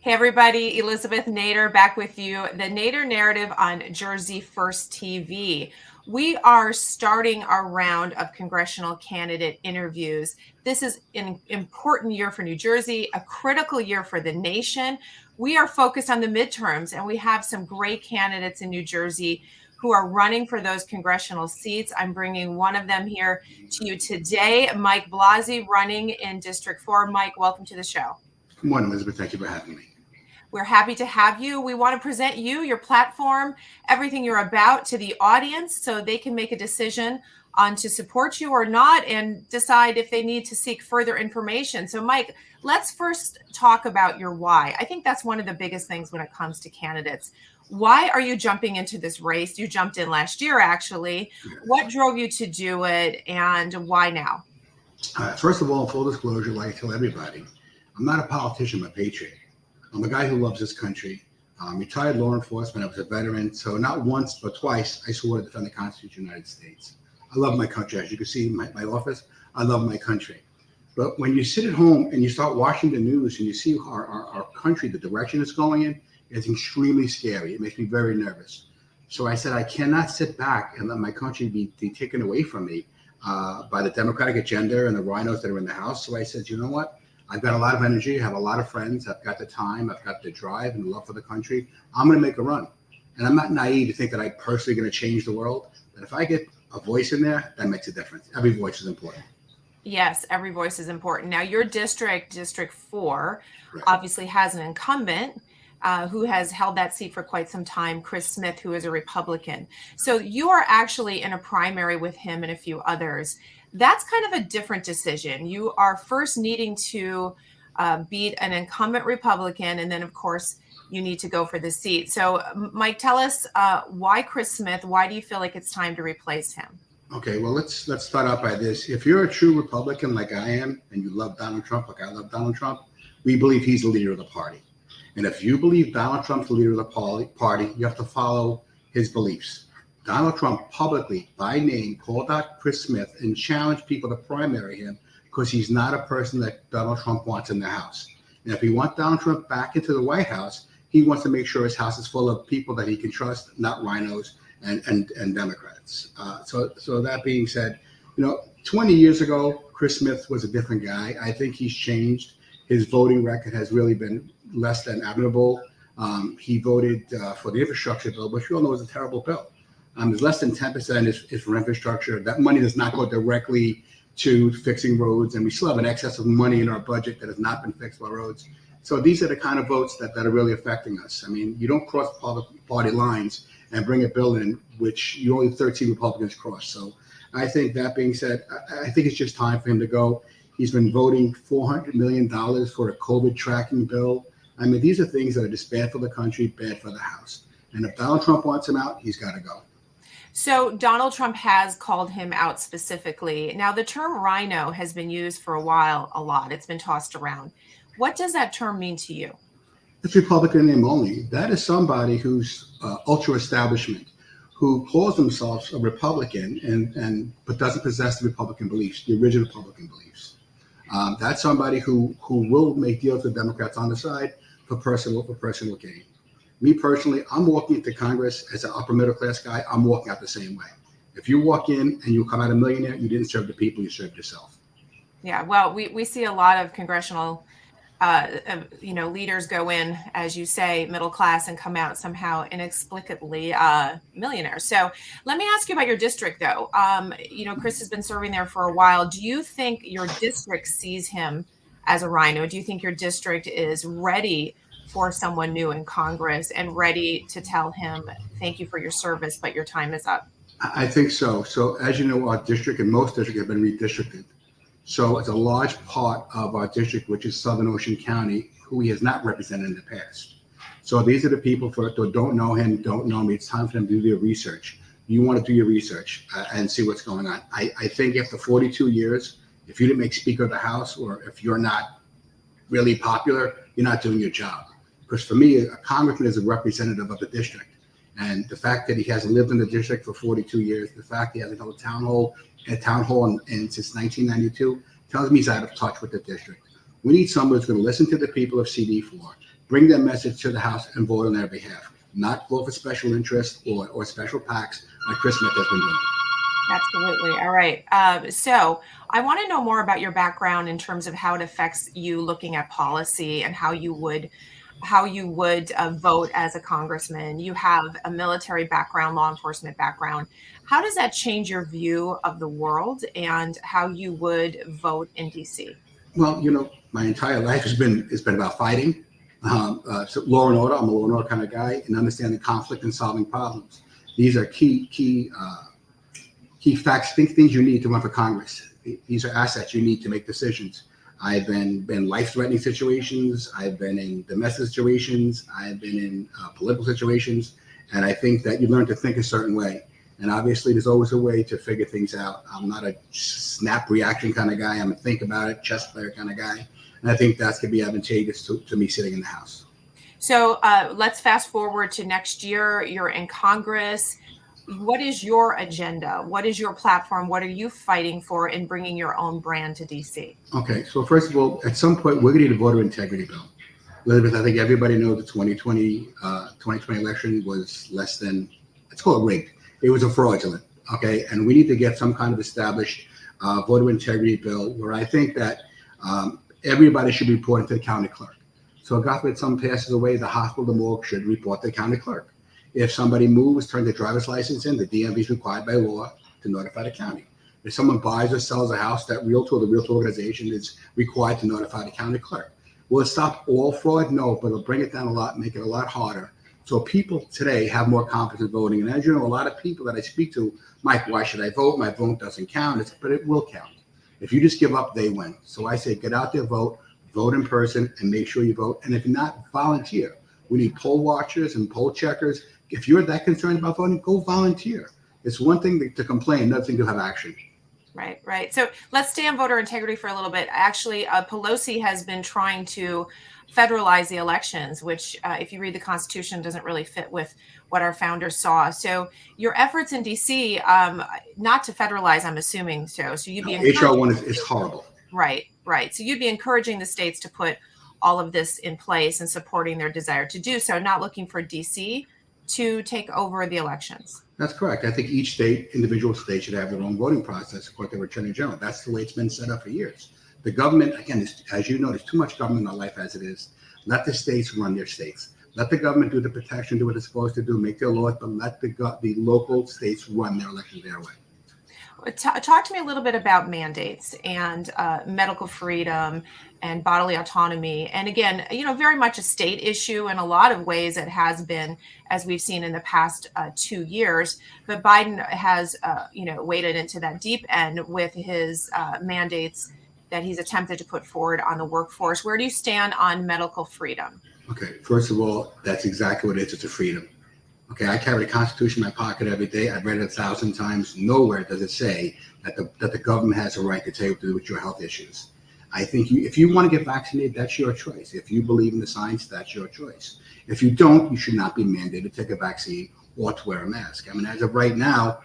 Hey everybody, Elizabeth Nader back with you. The Nader Narrative on Jersey First TV. We are starting our round of congressional candidate interviews. This is an important year for New Jersey, a critical year for the nation. We are focused on the midterms, and we have some great candidates in New Jersey who are running for those congressional seats. I'm bringing one of them here to you today, Mike Blasi, running in District 4. Mike, welcome to the show. Good morning, Elizabeth. Thank you for having me. We're happy to have you. We want to present you, your platform, everything you're about to the audience so they can make a decision on to support you or not and decide if they need to seek further information. So Mike, let's first talk about your why. I think that's one of the biggest things when it comes to candidates. Why are you jumping into this race? You jumped in last year, actually. What drove you to do it and why now? First of all, full disclosure, like I tell everybody, I'm not a politician, I'm a patriot. I'm a guy who loves this country. I'm retired law enforcement. I was a veteran. So not once, but twice, I swore to defend the Constitution of the United States. I love my country. As you can see in my office, I love my country. But when you sit at home and you start watching the news and you see our country, the direction it's going in, it's extremely scary. It makes me very nervous. So I said, I cannot sit back and let my country be taken away from me by the Democratic agenda and the rhinos that are in the House. So I said, you know what? I've got a lot of energy. I have a lot of friends. I've got the time. I've got the drive and the love for the country. I'm going to make a run. And I'm not naive to think that I'm personally going to change the world. But if I get a voice in there, that makes a difference. Every voice is important. Yes, every voice is important. Now, your district, District 4, Right, obviously has an incumbent who has held that seat for quite some time, Chris Smith, who is a Republican. So you are actually in a primary with him and a few others. That's kind of a different decision. You are first needing to beat an incumbent Republican, and then, of course, you need to go for the seat. So, Mike, tell us why Chris Smith? Why do you feel like it's time to replace him? Okay, well, let's start out by this. If you're a true Republican like I am, and you love Donald Trump like I love Donald Trump, we believe he's the leader of the party. And if you believe Donald Trump's the leader of the party, you have to follow his beliefs. Donald Trump publicly, by name, called out Chris Smith and challenged people to primary him because he's not a person that Donald Trump wants in the House. And if he wants Donald Trump back into the White House, he wants to make sure his house is full of people that he can trust, not rhinos and Democrats. So that being said, 20 years ago, Chris Smith was a different guy. I think he's changed. His voting record has really been less than admirable. He voted for the infrastructure bill, which we all know is a terrible bill. There's less than 10% is for infrastructure. That money does not go directly to fixing roads, and we still have an excess of money in our budget that has not been fixed by roads. So these are the kind of votes that are really affecting us. I mean, you don't cross party lines and bring a bill in which you only 13 Republicans cross. So I think that being said, I think it's just time for him to go. He's been voting $400 million for a COVID tracking bill. I mean, these are things that are just bad for the country, bad for the House. And if Donald Trump wants him out, he's got to go. So Donald Trump has called him out specifically. Now, the term rhino has been used for a while, a lot. It's been tossed around. What does that term mean to you? It's Republican name only. That is somebody who's ultra establishment, who calls themselves a Republican but doesn't possess the Republican beliefs, the original Republican beliefs. That's somebody who will make deals with Democrats on the side for personal gain. Me personally, I'm walking into Congress as an upper middle class guy. I'm walking out the same way. If you walk in and you come out a millionaire, you didn't serve the people, you served yourself. Yeah, well, we see a lot of congressional leaders go in, as you say, middle class and come out somehow inexplicably millionaires. So let me ask you about your district, though. Chris has been serving there for a while. Do you think your district sees him as a rhino? Do you think your district is ready for someone new in Congress and ready to tell him, thank you for your service, but your time is up? I think so. So as you know, our district and most districts have been redistricted. So it's a large part of our district, which is Southern Ocean County, who he has not represented in the past. So these are the people who don't know him, don't know me. It's time for them to do their research. You want to do your research and see what's going on. I think after 42 years, if you didn't make Speaker of the House or if you're not really popular, you're not doing your job. Because for me, a congressman is a representative of the district. And the fact that he hasn't lived in the district for 42 years, the fact he hasn't held a town hall since 1992 tells me he's out of touch with the district. We need someone who's going to listen to the people of CD4, bring their message to the House and vote on their behalf, not vote for special interests or special PACs like Chris Smith has been doing. Absolutely. All right. So I want to know more about your background in terms of how it affects you looking at policy and how you would vote as a congressman. You have a military background, law enforcement background. How does that change your view of the world and how you would vote in DC? Well, my entire life has been about fighting, so law and order. I'm a law and order kind of guy, and understanding conflict and solving problems. These are key facts, things you need to run for Congress. These are assets you need to make decisions. I've been life-threatening situations. I've been in domestic situations. I've been in political situations, and I think that you learn to think a certain way. And obviously, there's always a way to figure things out. I'm not a snap reaction kind of guy. I'm a think about it, chess player kind of guy. And I think that's going to be advantageous to me sitting in the House. So let's fast forward to next year. You're in Congress. What is your agenda? What is your platform? What are you fighting for in bringing your own brand to DC? Okay, so first of all, at some point, we're going to need a voter integrity bill. Elizabeth, I think everybody knows the 2020 election was less than, it's called rigged. It was a fraudulent, okay? And we need to get some kind of established voter integrity bill where I think that everybody should be reporting to the county clerk. So God forbid someone passes away, the hospital, the morgue should report to the county clerk. If somebody moves, turn their driver's license in, the DMV is required by law to notify the county. If someone buys or sells a house, the realtor organization is required to notify the county clerk. Will it stop all fraud? No, but it'll bring it down a lot, make it a lot harder. So people today have more confidence in voting. And as you know, a lot of people that I speak to, Mike, why should I vote? My vote doesn't count. But it will count. If you just give up, they win. So I say get out there, vote in person, and make sure you vote. And if you're not, volunteer. We need poll watchers and poll checkers. If you're that concerned about voting, go volunteer. It's one thing to complain, another thing to have action. Right. So let's stay on voter integrity for a little bit. Actually, Pelosi has been trying to federalize the elections, which if you read the Constitution, doesn't really fit with what our founders saw. So your efforts in DC, not to federalize, I'm assuming so. So you'd be HR 1 is horrible. Right. So you'd be encouraging the states to put all of this in place and supporting their desire to do so, not looking for DC to take over the elections. That's correct. I think each individual state should have their own voting process according to the Attorney General. That's the way it's been set up for years. The government, again, as you know, there's too much government in our life as it is. Let the states run their states. Let the government do the protection, do what it's supposed to do, make their laws, but let the local states run their elections their way. Talk to me a little bit about mandates and medical freedom and bodily autonomy. And again, very much a state issue in a lot of ways. It has been, as we've seen in the past 2 years. But Biden has, waded into that deep end with his mandates that he's attempted to put forward on the workforce. Where do you stand on medical freedom? Okay, first of all, that's exactly what it is. It's a freedom. Okay, I carry the Constitution in my pocket every day. I've read it 1,000 times. Nowhere does it say that the government has a right to tell you what to do with your health issues. I think if you want to get vaccinated, that's your choice. If you believe in the science, that's your choice. If you don't, you should not be mandated to take a vaccine or to wear a mask. I mean, as of right now,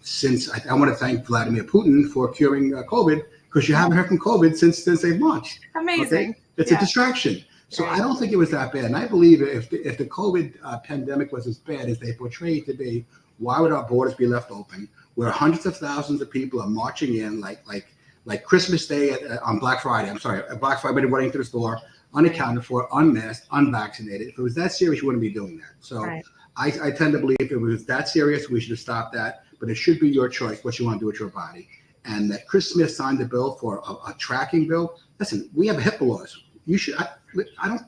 since I want to thank Vladimir Putin for curing COVID, because you haven't heard from COVID since they've launched. Amazing. Okay? It's a distraction. So I don't think it was that bad. And I believe if the COVID pandemic was as bad as they portray it to be, why would our borders be left open where hundreds of thousands of people are marching in like Christmas Day on Black Friday? I'm sorry, Black Friday, running to the store, unaccounted for, unmasked, unvaccinated. If it was that serious, you wouldn't be doing that. So I tend to believe if it was that serious, we should have stopped that. But it should be your choice what you want to do with your body. And that Chris Smith signed a bill for a tracking bill. Listen, we have HIPAA laws. You should. I don't.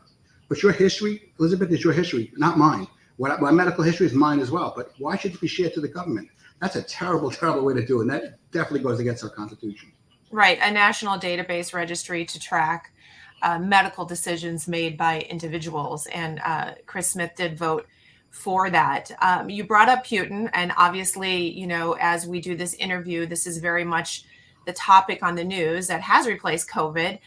But your history, Elizabeth, is your history, not mine. My medical history is mine as well. But why should it be shared to the government? That's a terrible, terrible way to do it. And that definitely goes against our Constitution. Right. A national database registry to track medical decisions made by individuals. And Chris Smith did vote for that. You brought up Putin. And obviously, as we do this interview, this is very much the topic on the news that has replaced COVID.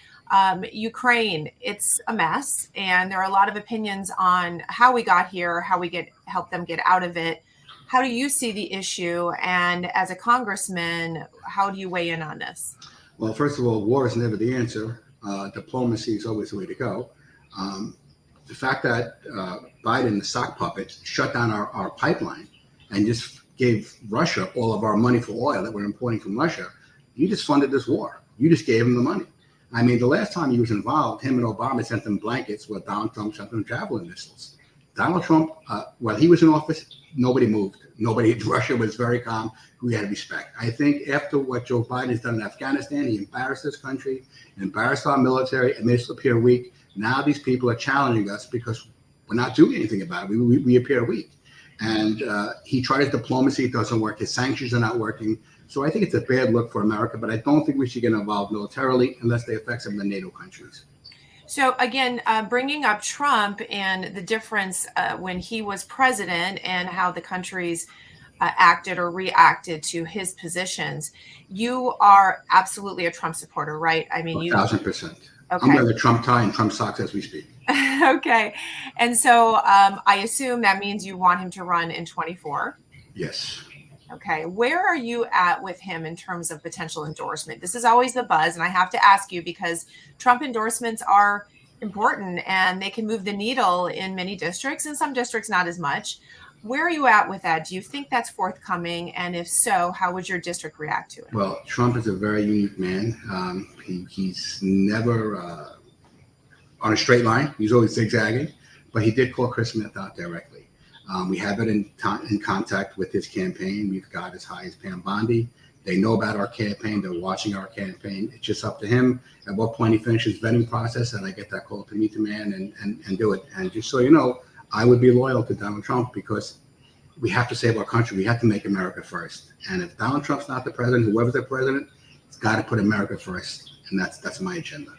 Ukraine, it's a mess. And there are a lot of opinions on how we got here, how we help them get out of it. How do you see the issue? And as a congressman, how do you weigh in on this? Well, first of all, war is never the answer. Diplomacy is always the way to go. the fact that Biden, the sock puppet, shut down our pipeline and just gave Russia all of our money for oil that we're importing from Russia, you just funded this war. You just gave him the money. I mean, the last time he was involved, him and Obama sent them blankets where Donald Trump sent them javelin missiles. Donald Trump, while he was in office, nobody moved. Russia was very calm. We had respect. I think after what Joe Biden has done in Afghanistan, he embarrassed this country, embarrassed our military, and made us appear weak. Now these people are challenging us because we're not doing anything about it. We appear weak. And he tried his diplomacy. It doesn't work. His sanctions are not working. So I think it's a bad look for America, but I don't think we should get involved militarily unless they affect some of the NATO countries. So again, bringing up Trump and the difference when he was president and how the countries acted or reacted to his positions, you are absolutely a Trump supporter, right? I mean, 1,000%. Okay. I'm wearing a Trump tie and Trump socks as we speak. Okay. And so I assume that means you want him to run in 24. Yes. Okay. Where are you at with him in terms of potential endorsement? This is always the buzz. And I have to ask you because Trump endorsements are important and they can move the needle in many districts, and some districts not as much. Where are you at with that? Do you think that's forthcoming? And if so, how would your district react to it? Well, Trump is a very unique man. He's never on a straight line. He's always zigzagging, but he did call Chris Smith out directly. We have been in contact with his campaign. We've got as high as Pam Bondi. They know about our campaign. They're watching our campaign. It's just up to him at what point he finishes vetting process, and I get that call to meet the man and do it. And just so you know, I would be loyal to Donald Trump because we have to save our country. We have to make America first. And if Donald Trump's not the president, whoever's the president, it's got to put America first. And that's my agenda.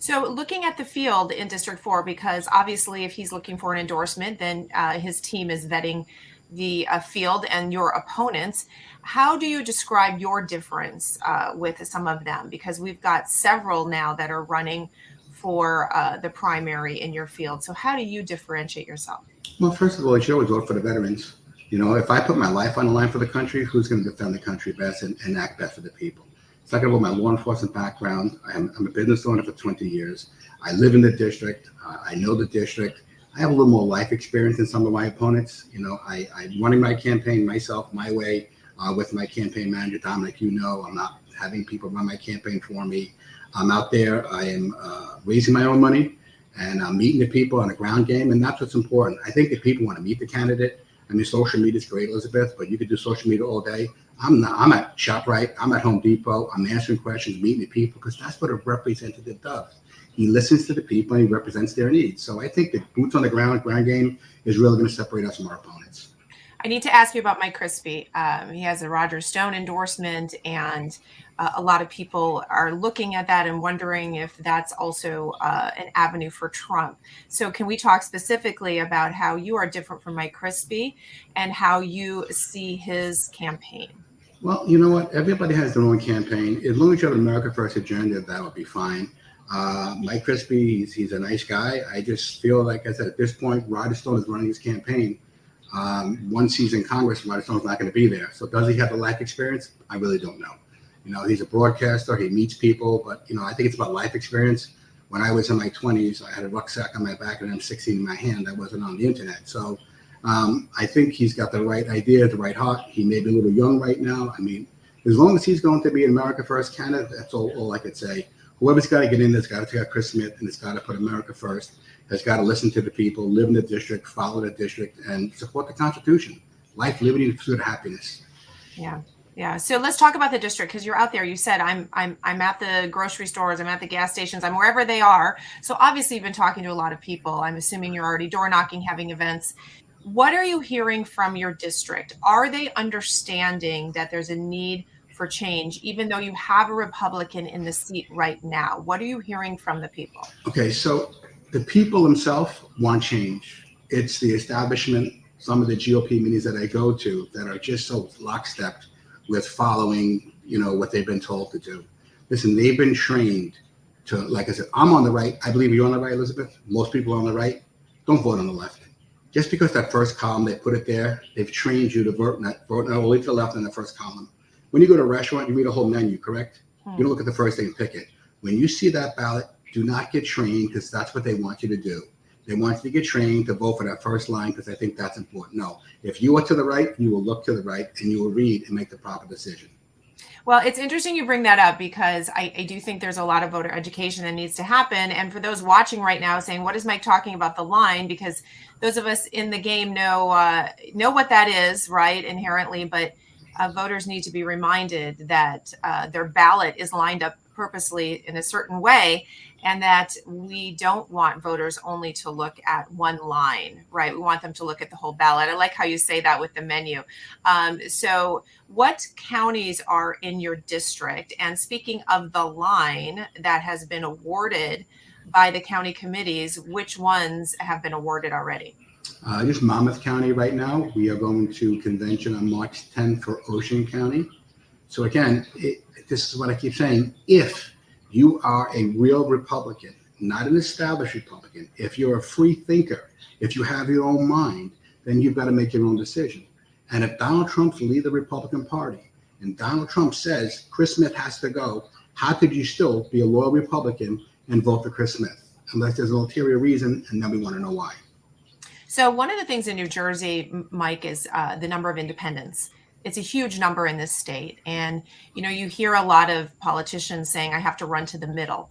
So looking at the field in District 4, because obviously if he's looking for an endorsement, then his team is vetting the field and your opponents. How do you describe your difference with some of them? Because we've got several now that are running for the primary in your field. So how do you differentiate yourself? Well, first of all, I should always vote for the veterans. You know, if I put my life on the line for the country, who's going to defend the country best and act best for the people? Second of all, my law enforcement background. I'm a business owner for 20 years. I live in the district. I know the district. I have a little more life experience than some of my opponents. You know, I'm running my campaign myself, my way, with my campaign manager, Dominic. You know, I'm not having people run my campaign for me. I'm out there. I am raising my own money, and I'm meeting the people on a ground game, and that's what's important. I think that people want to meet the candidate. I mean, social media is great, Elizabeth, but you could do social media all day. I'm at ShopRite. I'm at Home Depot. I'm answering questions, meeting the people, because that's what a representative does. He listens to the people and he represents their needs. So I think that boots on the ground game is really going to separate us from our opponents. I need to ask you about Mike Crispy. He has a Roger Stone endorsement, and a lot of people are looking at that and wondering if that's also an avenue for Trump. So can we talk specifically about how you are different from Mike Crispy and how you see his campaign? Well, you know what? Everybody has their own campaign. As long as you have an America First agenda, that would be fine. Mike Crispy, he's a nice guy. I just feel like I said, at this point, Roger Stone is running his campaign. Once he's in Congress, Roger Stone's not going to be there. So does he have the life experience? I really don't know. You know, he's a broadcaster. He meets people. But, you know, I think it's about life experience. When I was in my 20s, I had a rucksack on my back and an M16 in my hand. I wasn't on the internet. So I think he's got the right idea, the right heart. He may be a little young right now. I mean, as long as he's going to be an America First candidate, that's all I could say. Whoever's got to get in there's got to take out Chris Smith, and it's got to put America first. Has got to listen to the people, live in the district, follow the district, and support the Constitution. Life, liberty, and pursuit of happiness. Yeah. So let's talk about the district, because you're out there. You said I'm at the grocery stores, I'm at the gas stations, I'm wherever they are. So obviously you've been talking to a lot of people. I'm assuming you're already door knocking, having events. What are you hearing from your district? Are they understanding that there's a need for change, even though you have a Republican in the seat right now? What are you hearing from the people? Okay, so the people themselves want change. It's the establishment, some of the GOP meetings that I go to that are just so lockstep with following, you know, what they've been told to do. Listen, they've been trained to, like I said, I'm on the right. I believe you're on the right, Elizabeth. Most people are on the right. Don't vote on the left. Just because that first column, they put it there, they've trained you to vote not only to the left in the first column. When you go to a restaurant, you read a whole menu, correct? You don't look at the first thing and pick it. When you see that ballot, do not get trained, because that's what they want you to do. They want you to get trained to vote for that first line because I think that's important. No, if you are to the right, you will look to the right and you will read and make the proper decision. Well, it's interesting you bring that up because I do think there's a lot of voter education that needs to happen. And for those watching right now saying, what is Mike talking about the line? Because those of us in the game know what that is, right, inherently. But voters need to be reminded that their ballot is lined up purposely in a certain way, and that we don't want voters only to look at one line, right? We want them to look at the whole ballot. I like how you say that with the menu. So what counties are in your district? And speaking of the line that has been awarded by the county committees, which ones have been awarded already? Just Monmouth County right now. We are going to convention on March 10th for Ocean County. So again, this is what I keep saying. If you are a real Republican, not an established Republican, if you're a free thinker, if you have your own mind, then you've got to make your own decision. And if Donald Trump's lead the Republican Party and Donald Trump says Chris Smith has to go, how could you still be a loyal Republican and vote for Chris Smith? Unless there's an ulterior reason, and then we want to know why. So one of the things in New Jersey, Mike, is the number of independents. It's a huge number in this state. And, you hear a lot of politicians saying, I have to run to the middle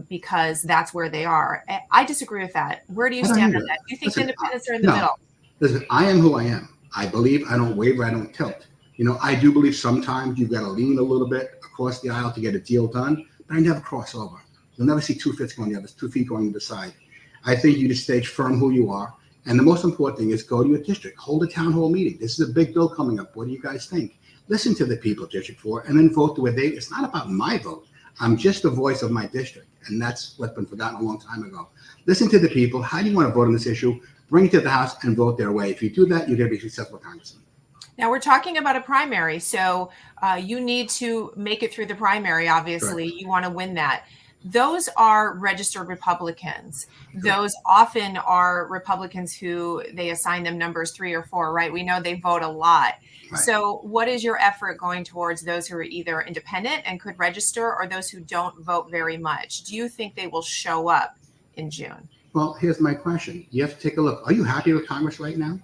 because that's where they are. I disagree with that. Where do you stand on that? Do you think the independents are in the middle? Listen, I am who I am. I believe, I don't waver, I don't tilt. I do believe sometimes you've got to lean a little bit across the aisle to get a deal done, but I never cross over. You'll never see 2 feet going the other, 2 feet going either side. I think you just stay firm who you are. And the most important thing is go to your district, hold a town hall meeting. This is a big bill coming up. What do you guys think? Listen to the people of District 4 and then vote the way it's not about my vote. I'm just the voice of my district. And that's what's been forgotten a long time ago. Listen to the people. How do you want to vote on this issue? Bring it to the House and vote their way. If you do that, you're going to be a successful congressman. Now we're talking about a primary. So you need to make it through the primary. Obviously, Correct. You want to win that. Those are registered Republicans. Those often are Republicans who they assign them numbers 3 or 4, right? We know they vote a lot. Right. So what is your effort going towards those who are either independent and could register or those who don't vote very much? Do you think they will show up in June? Well, here's my question. You have to take a look. Are you happy with Congress right now?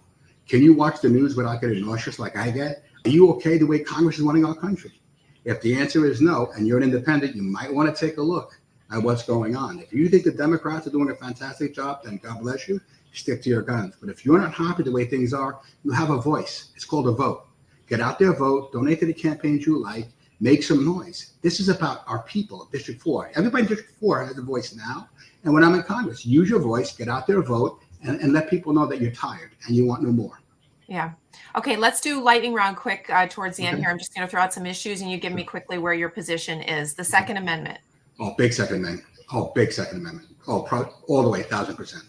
Can you watch the news without getting nauseous like I get? Are you okay the way Congress is running our country? If the answer is no, and you're an independent, you might want to take a look at what's going on. If you think the Democrats are doing a fantastic job, then God bless you, stick to your guns. But if you're not happy the way things are, you have a voice. It's called a vote. Get out there, vote, donate to the campaigns you like, make some noise. This is about our people, District 4. Everybody in District 4 has a voice now. And when I'm in Congress, use your voice, get out there, vote, and let people know that you're tired and you want no more. Yeah. Okay, let's do lightning round quick towards the end here. I'm just going to throw out some issues and you give me quickly where your position is. The Second Amendment. Oh, big Second Amendment. Oh, big Second Amendment. Oh, all the way, 1,000%.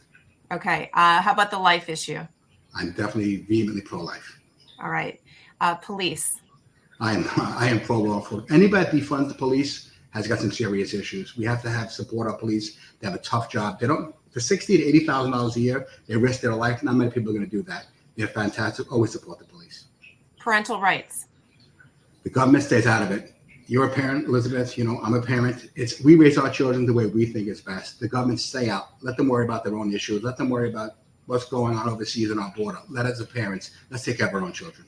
Okay. How about the life issue? I'm definitely vehemently pro-life. All right. Police. I am pro-law. Anybody that defunds the police has got some serious issues. We have to support our police. They have a tough job. They don't, for $60,000 to $80,000 a year, they risk their life. Not many people are going to do that. They're fantastic. Always support the police. Parental rights. The government stays out of it. You're a parent, Elizabeth. I'm a parent. We raise our children the way we think is best. The government stay out. Let them worry about their own issues. Let them worry about what's going on overseas on our border. Let us as parents, let's take care of our own children.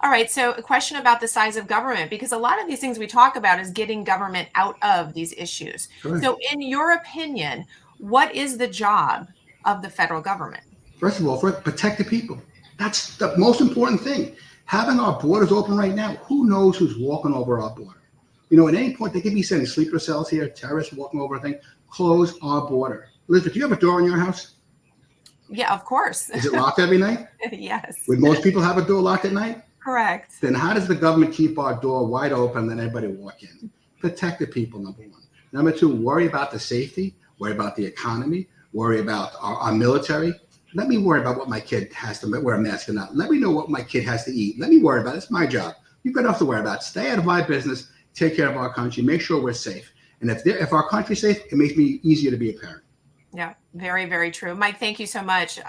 All right. So a question about the size of government, because a lot of these things we talk about is getting government out of these issues. Correct. So in your opinion, what is the job of the federal government? First of all, protect the people. That's the most important thing. Having our borders open right now, who knows who's walking over our border? At any point, they could be sending sleeper cells here, terrorists walking over a thing. Close our border. Elizabeth, do you have a door in your house? Yeah, of course. Is it locked every night? Yes. Would most people have a door locked at night? Correct. Then how does the government keep our door wide open and let everybody walk in? Protect the people, number one. Number two, worry about the safety, worry about the economy, worry about our military. Let me worry about what my kid has to wear a mask or not. Let me know what my kid has to eat. Let me worry about it. It's my job. You've got enough to worry about. Stay out of my business. Take care of our country. Make sure we're safe. And if our country's safe, it makes me easier to be a parent. Yeah, very, very true. Mike, thank you so much.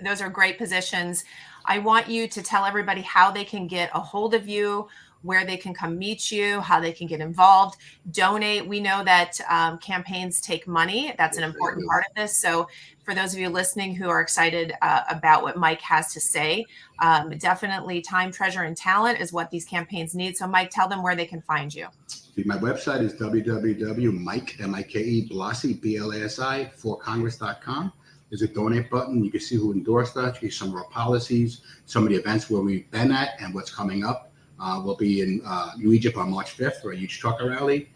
Those are great positions. I want you to tell everybody how they can get a hold of you, where they can come meet you, how they can get involved, donate. We know that campaigns take money. That's an important part of this. So for those of you listening who are excited about what Mike has to say, definitely time, treasure, and talent is what these campaigns need. So Mike, tell them where they can find you. My website is www.mike.blasi, for Congress.com. There's a donate button. You can see who endorsed us. You can see some of our policies, some of the events where we've been at and what's coming up. We'll be in New Egypt on March 5th for a huge trucker rally.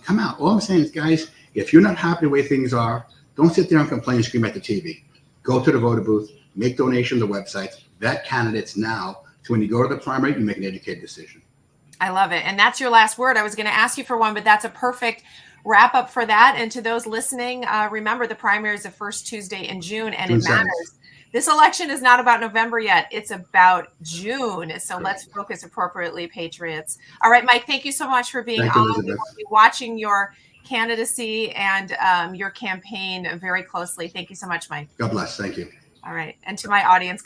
Come out. All I'm saying is, guys, if you're not happy the way things are, don't sit there and complain and scream at the TV. Go to the voter booth, make donations to the websites, vet candidates now, so when you go to the primary, you make an educated decision. I love it. And that's your last word. I was going to ask you for one, but that's a perfect wrap up for that. And to those listening, remember the primary is the first Tuesday in June, and it matters. This election is not about November yet. It's about June. So let's focus appropriately, patriots. All right, Mike, thank you so much for being on. We'll be watching your candidacy and your campaign very closely. Thank you so much, Mike. God bless. Thank you. All right. And to my audience,